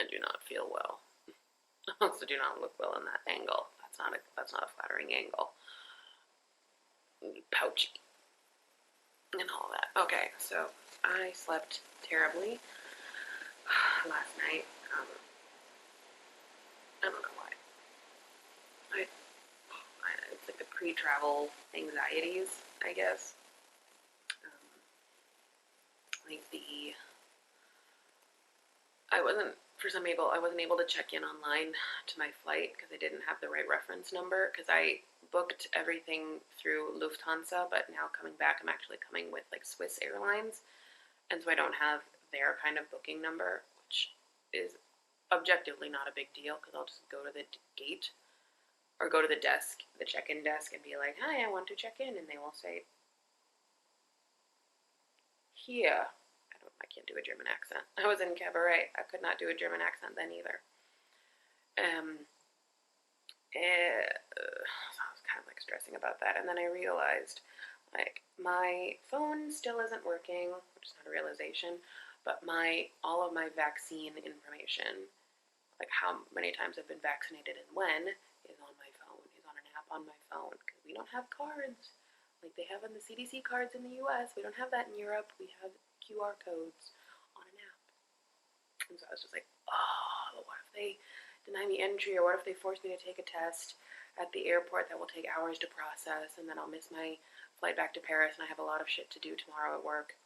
I do not feel well. I also do not look well in that angle. That's not a flattering angle. Pouchy. And all that. Okay, so I slept terribly last night. I don't know why. It's like the pre-travel anxieties, I guess. I wasn't able to check in online to my flight because I didn't have the right reference number, because I booked everything through Lufthansa, but now coming back, I'm actually coming with like Swiss Airlines, and so I don't have their kind of booking number, which is objectively not a big deal because I'll just go to the gate or go to the desk, the check-in desk, and be like, "Hi, I want to check in," and they will say, "Here." I can't do a German accent. I was in cabaret. I could not do a German accent then either. So I was kind of like stressing about that, and then I realized, like, my phone still isn't working, which is not a realization, but all of my vaccine information, like how many times I've been vaccinated and when, is on my phone, is on an app on my phone, because we don't have cards like they have on the CDC cards in the US. We don't have that in Europe. We have QR codes on an app. And so I was just like, oh, what if they deny me entry, or what if they force me to take a test at the airport that will take hours to process, and then I'll miss my flight back to Paris, and I have a lot of shit to do tomorrow at work.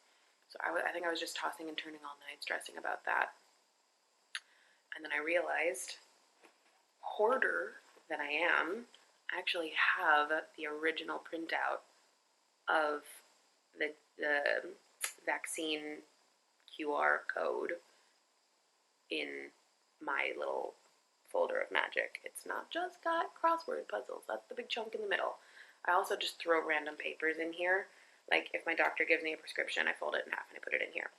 So I think I was just tossing and turning all night, stressing about that. And then I realized, hoarder that I am, I actually have the original printout of the vaccine QR code in my little folder of magic. It's not just got crossword puzzles. That's the big chunk in the middle. I also just throw random papers in here. Like, if my doctor gives me a prescription, I fold it in half and I put it in here.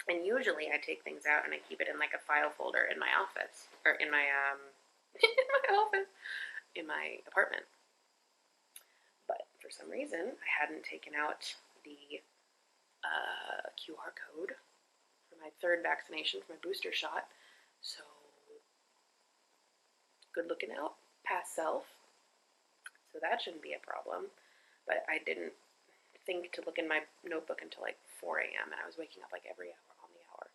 And usually I take things out and I keep it in like a file folder in my office, or in my in my apartment. But for some reason, I hadn't taken out the QR code for my third vaccination, for my booster shot. So, good looking out, past self. So that shouldn't be a problem. But I didn't think to look in my notebook until like 4 a.m. and I was waking up like every hour on the hour.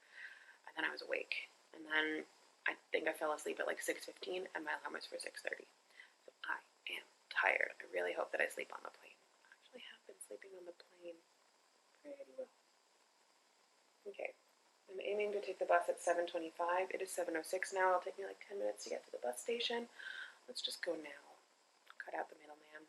And then I was awake. And then I think I fell asleep at like 6:15 and my alarm was for 6:30. So I am tired. I really hope that I sleep on the plane. I actually have been sleeping on the plane pretty well. Okay. I'm aiming to take the bus at 7:25. It is 7:06 now. It'll take me like 10 minutes to get to the bus station. Let's just go now. Cut out the middleman.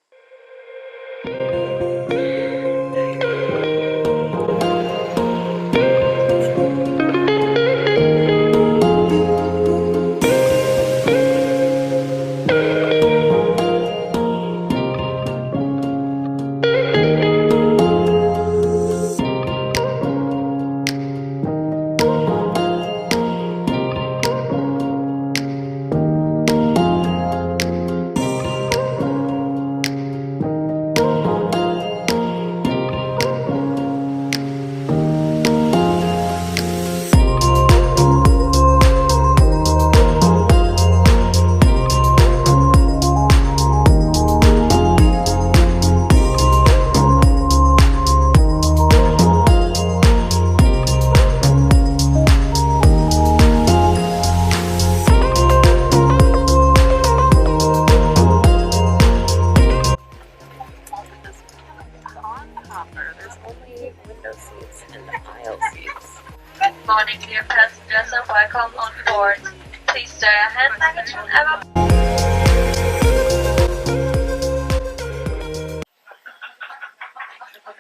There's only window seats and aisle seats. Good morning, dear passengers, and welcome on board. Please store your hand baggage whenever.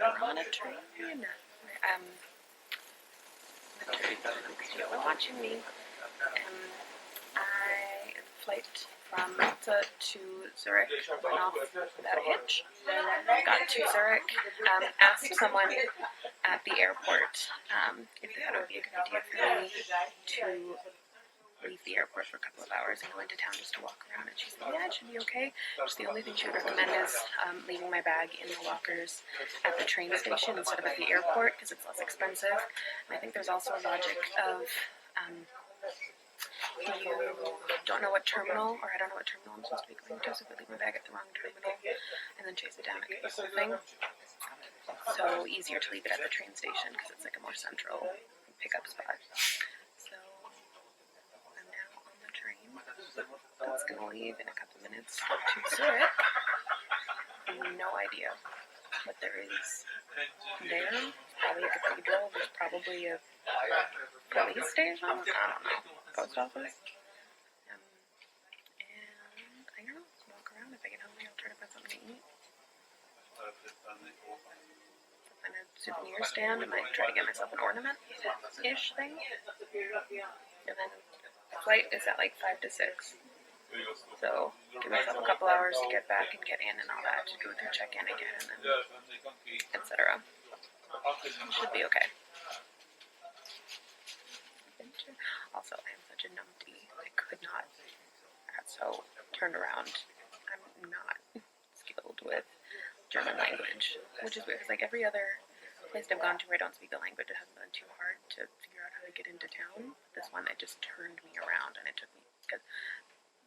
We're on a train. You're watching me. Flight from Malta to Zurich went off without a hitch. Got to Zurich, asked someone at the airport if they thought it would be a good idea for me to leave the airport for a couple of hours and go into town just to walk around. And she said, yeah, it should be okay. Just the only thing she would recommend is leaving my bag in the lockers at the train station instead of at the airport, because it's less expensive. And I think there's also a logic of don't know what terminal, or I don't know what terminal I'm supposed to be going to, so if I leave my bag at the wrong terminal and then chase it down, it could be something. So easier to leave it at the train station because it's like a more central pickup spot. So I'm now on the train that's going to leave in a couple minutes to Zurich. No idea what there is there. Probably a cathedral. There's probably a police station. I don't know. Post office. And I don't know. Walk around. If I get hungry, I'll try to find something to eat. Find a souvenir stand. I might try to get myself an ornament-ish thing. And then the flight is at like 5 to 6. So give myself a couple hours to get back and get in and all that. To go through check-in again, and then etc. Should be okay. Also, I am such a numpty. I could not. I got so turned around. I'm not skilled with German language, which is weird. Because like every other place I've gone to where I don't speak the language, it hasn't been too hard to figure out how to get into town. This one, it just turned me around, and it took me because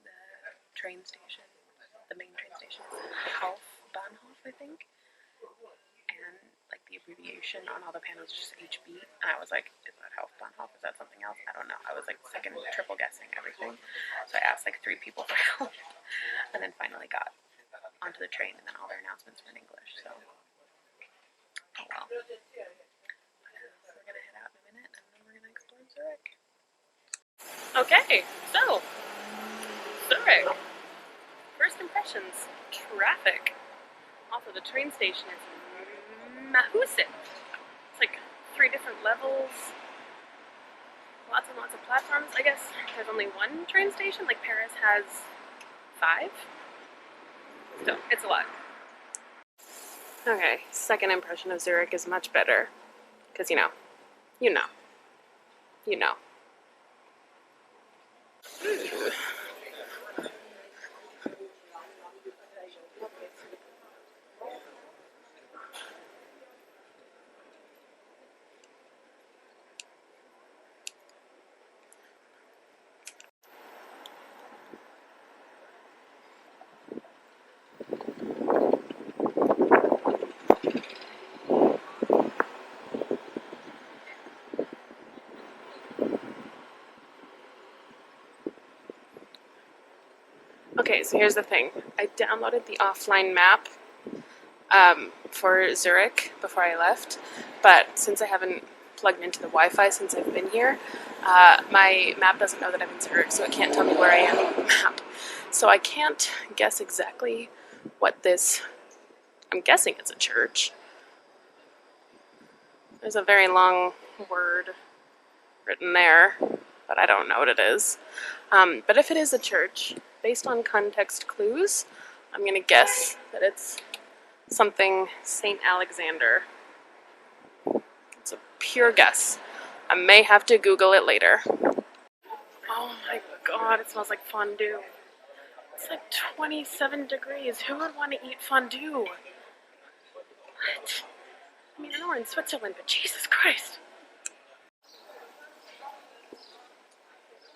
the train station, the main train station is Hauptbahnhof, I think, and like the abbreviation on all the panels is just HB, and I was like, is that Hauptbahnhof? Is that something else? I don't know. I was like second triple guessing everything, so I asked like 3 people for help, and then finally got onto the train, and then all their announcements were in English, so oh well. We're gonna head out in a minute, and then we're gonna explore Zurich. Okay, so Zurich. First impressions, traffic. Also, the train station is massive. It's like 3 different levels, lots and lots of platforms. I guess there's only 1 train station, like Paris has 5. So, it's a lot. Okay, second impression of Zurich is much better. Because, you know. Okay, so here's the thing. I downloaded the offline map for Zurich before I left, but since I haven't plugged into the Wi-Fi since I've been here, my map doesn't know that I'm in Zurich, so it can't tell me where I am on the map. So I can't guess exactly what this... I'm guessing it's a church. There's a very long word written there, but I don't know what it is. But if it is a church, based on context clues, I'm going to guess that it's something St. Alexander. It's a pure guess. I may have to Google it later. Oh my god, it smells like fondue. It's like 27 degrees. Who would want to eat fondue? What? I mean, I know we're in Switzerland, but Jesus Christ.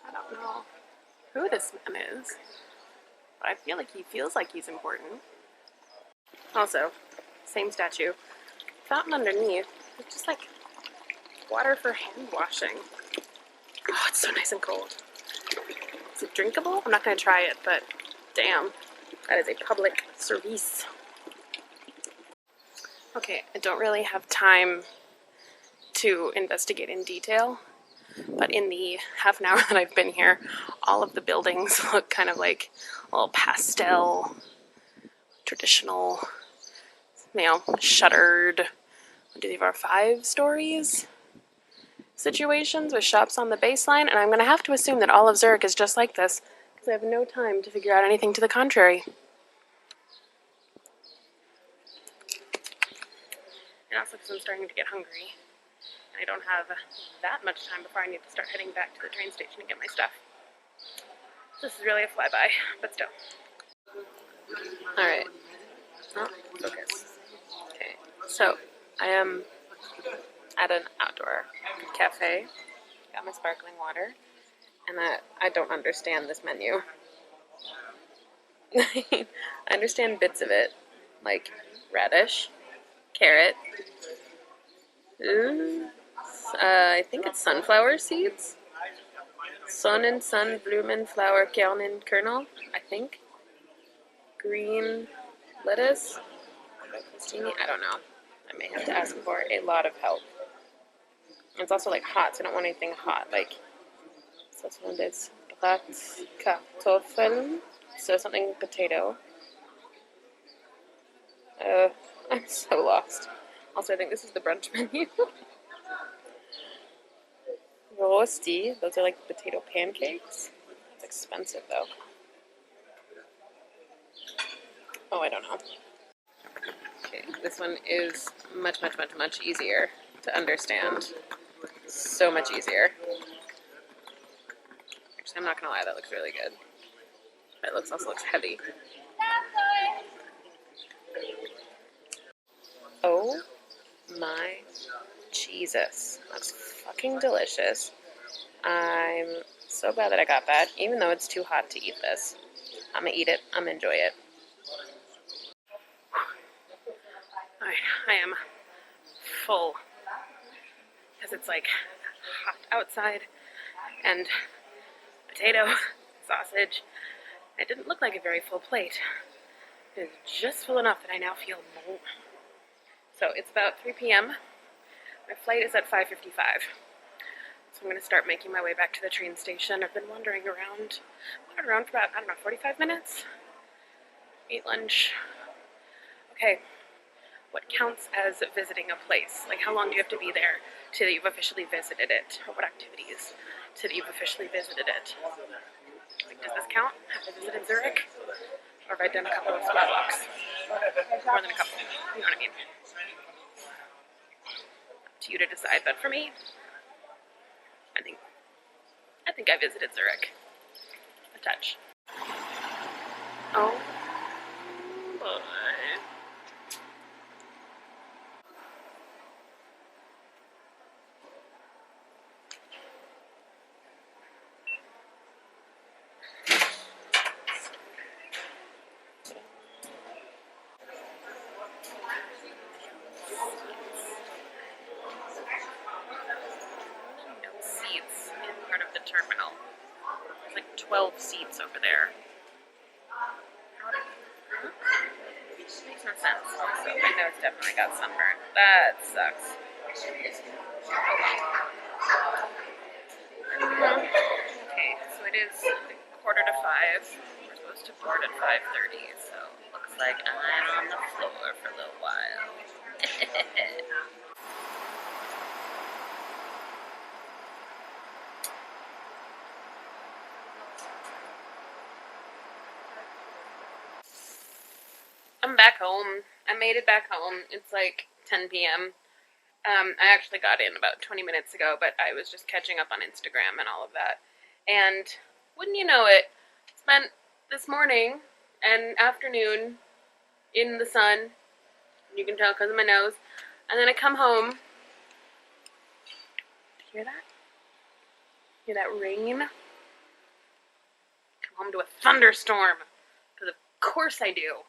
I don't know who this man is, but I feel like he feels like he's important. Also, same statue. Fountain underneath. It's just like water for hand washing. Oh, it's so nice and cold. Is it drinkable? I'm not going to try it, but damn. That is a public service. Okay, I don't really have time to investigate in detail, but in the half an hour that I've been here, all of the buildings look kind of like a little pastel, traditional, shuttered, 1, 2, 3, 4, 5 stories situations with shops on the baseline, and I'm going to have to assume that all of Zurich is just like this, because I have no time to figure out anything to the contrary. And also because I'm starting to get hungry. I don't have that much time before I need to start heading back to the train station and get my stuff. This is really a flyby, but still. Alright. Oh, focus. Okay, so I am at an outdoor cafe. Got my sparkling water. And I don't understand this menu. I understand bits of it, like radish, carrot, ooh, I think it's sunflower seeds. Sonnenblumenflower kernel, I think. Green lettuce. I don't know. I may have to ask for a lot of help. It's also like hot, so I don't want anything hot. Like, so it's Bratkartoffeln, so something potato. Uh, I'm so lost. Also, I think this is the brunch menu. Rosti, those are like potato pancakes. It's expensive though. Oh, I don't know. Okay, this one is much easier to understand. So much easier. Actually, I'm not gonna lie, that looks really good. It also looks heavy. Oh my Jesus. Looks fucking delicious. I'm so glad that I got that, even though it's too hot to eat this. I'm gonna eat it. I'm gonna enjoy it. Alright, I am full. Because it's like hot outside and potato, sausage. It didn't look like a very full plate. It is just full enough that I now feel full. So it's about 3 p.m. My flight is at 5:55. So I'm going to start making my way back to the train station. I've been wandering around for about, 45 minutes. Ate lunch. Okay, what counts as visiting a place? Like, how long do you have to be there till you've officially visited it? Or what activities till you've officially visited it? Like, does this count? Have I visited Zurich? Or have I done a couple of spot walks? More than a couple, you know what I mean? Up to you to decide, but for me, I think I visited Zurich. A touch. Oh boy. No seats in part of the terminal. There's like 12 seats over there. Makes no sense. Also, my nose definitely got sunburned. That sucks. Okay, so it is 4:45. We're supposed to board at 5:30, so looks like I'm on the floor for a little while. I'm back home. I made it back home. It's like 10 p.m. I actually got in about 20 minutes ago, but I was just catching up on Instagram and all of that. And wouldn't you know it, spent this morning and afternoon in the sun. You can tell because of my nose. And then I come home. Hear that? Hear that rain? Come home to a thunderstorm. Because of course I do.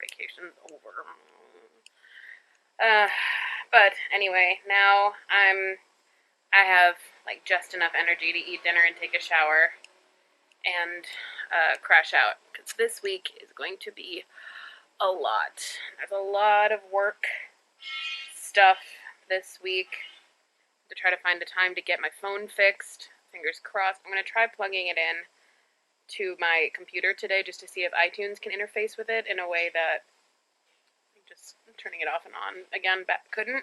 Vacation's over. But anyway, now I have like just enough energy to eat dinner and take a shower and crash out. Because this week is going to be a lot. There's a lot of work stuff this week to try to find a time to get my phone fixed. Fingers crossed. I'm going to try plugging it in to my computer today just to see if iTunes can interface with it in a way that just turning it off and on again couldn't.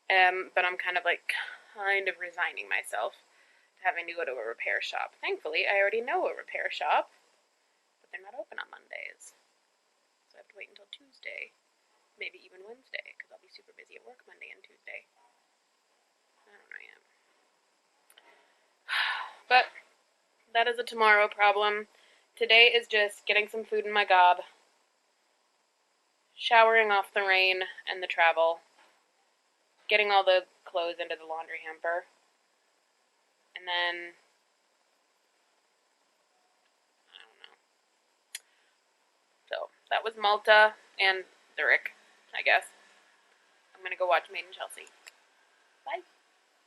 But I'm kind of resigning myself to having to go to a repair shop. Thankfully, I already know a repair shop, but they're not open on Mondays. So I have to wait until Tuesday, maybe even Wednesday, because I'll be super busy at work Monday and Tuesday. I don't know yet. But that is a tomorrow problem. Today is just getting some food in my gob, showering off the rain and the travel, getting all the clothes into the laundry hamper, And then, I don't know. So, that was Malta and Zurich, I guess. I'm going to go watch Made in Chelsea. Bye.